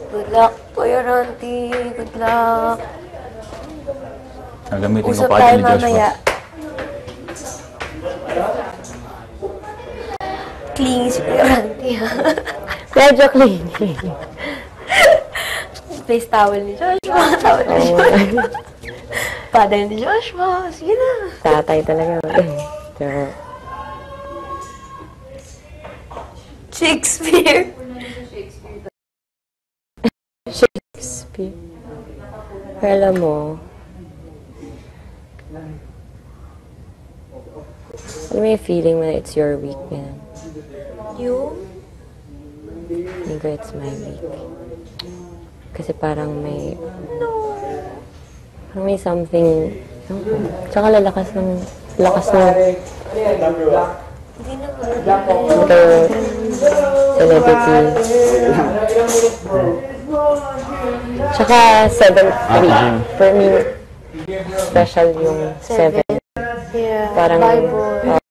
Good luck po your auntie. Good luck. Gagamitin ko Usap pa tayo ni Joshua. mamaya. Clingy si your auntie, ha? Medyo clingy. Face towel ni Joshua. Towel ni Joshua. Paday ni Joshua. Sige na. Tatay talaga. Shakespeare. Shakespeare. Pero alam mo, alam mo yung feeling when it's your week, man. You? Hindi ko it's my week. Kasi parang may... Parang may something... Tsaka lalakas ng... Lakas ng... Hindi na ba? Celebrity. Tsaka 7th week. For me, special yung 7. Yeah. Parang... Bible.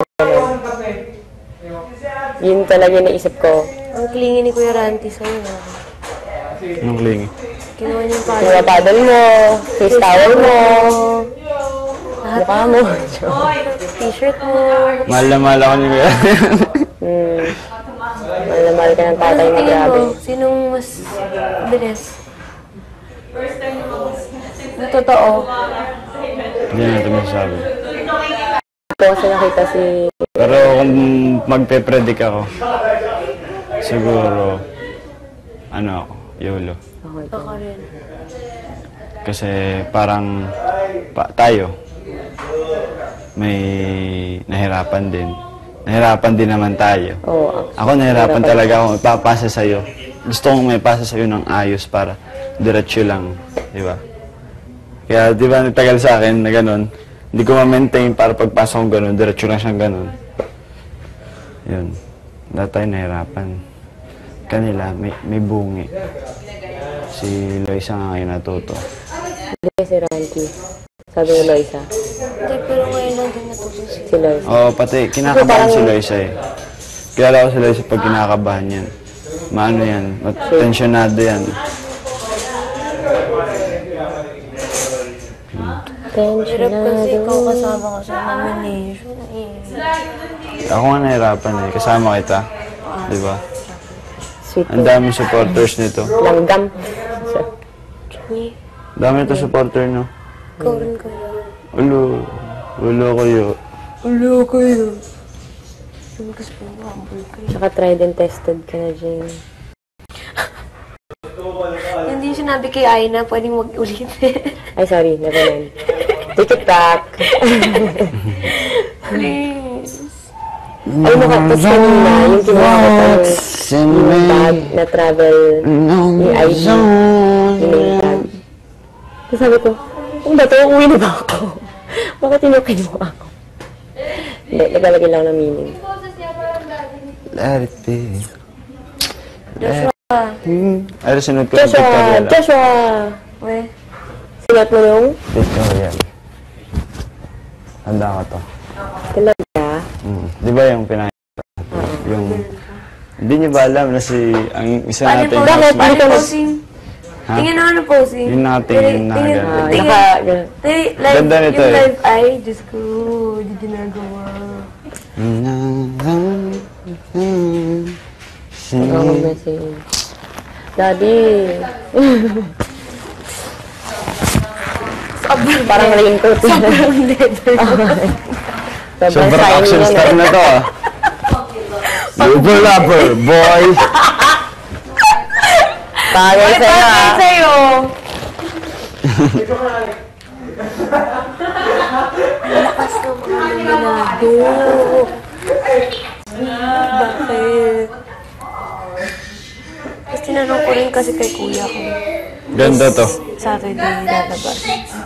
Yun talaga yung naisip ko. Ang clingy ni Kuya Ranty sa'yo. Anong clingy? Kinuha niyo yung Yung paddle mo, face towel mo, mukha mo. T-shirt mo. Mahal na mahal ako ni Kuya. Mahal na mahal ka ng tatay mo, grabe. Sinong mas bilis? Na totoo. Hindi natin masasabi. Ito kasi nakita si... Pero kung magpe-predict ako, siguro, ano ako, YOLO. Ako rin. Kasi parang tayo, may nahirapan din. Nahirapan din naman tayo. Oo. Ako nahirapan talaga ako ipapasa sa'yo. Gusto kong may pasa sa'yo ng ayos para diretso lang. Di ba? Kaya di ba natagal sa akin na gano'n, hindi ko ma-maintain para pagpasok ko gano'n, diretso lang siyang gano'n. Yun. Lahat tayo nahirapan. Kanila, may bungi. Si Loisa nga ngayon natuto. Hindi si Ranty. Sabi ni Loisa. Hindi, pero ngayon lang din natuto Si Loisa. Oo, pati kinakabahan si Loisa eh. Kilala ko si Loisa pag kinakabahan yan. Maano yan, tensyonado yan. Hirap kasi ikaw kasama ka sa nomination. Ako nga nahirapan eh. Kasama kita. Di ba? Sweet. Ang daming supporters nito. Langgam. Dami nito supporter, no? Ikaw rin kayo. Ulo kayo. Ulo kayo. Gusto mo humble kayo. Tsaka tried and tested ka na, Jane. Hindi sinabi kay Aina, pwedeng mag-ulit. Ay, sorry. Never mind. Take it back. Please. Ay, tapos kanina, yung kinuha ko pa yung bag na travel, yung ID, yung name tag. Tapos sabi ko, kung ba ito, uwi na ba ako? Bakit kinuha ako? Hindi, nagalagay lang ng meaning. Let it be. Joshua. Ay, sinunod ko yung Victoria. Joshua! We. Sinat mo yung? Victoria. Handa ko to. Talaga? Di ba yung yung... Hindi niyo ba alam na si... Ang isa natin... Paano posing? Tingin na ano posing? Yung nakatingin na Tingin. Ganda nito eh. Yung live ay, Diyos ko, hindi ginagawa. Message. Daddy! Parang raincoat. Sobrang leather. Sobrang action star na to ah. Super lover, boy! Bagay sa'yo ah. Bakit sa'yo? Lakas ng mga minado. Bakit? Tapos tinanong ko rin kasi kay kuya ko. Ganda to. Saturday lalabas.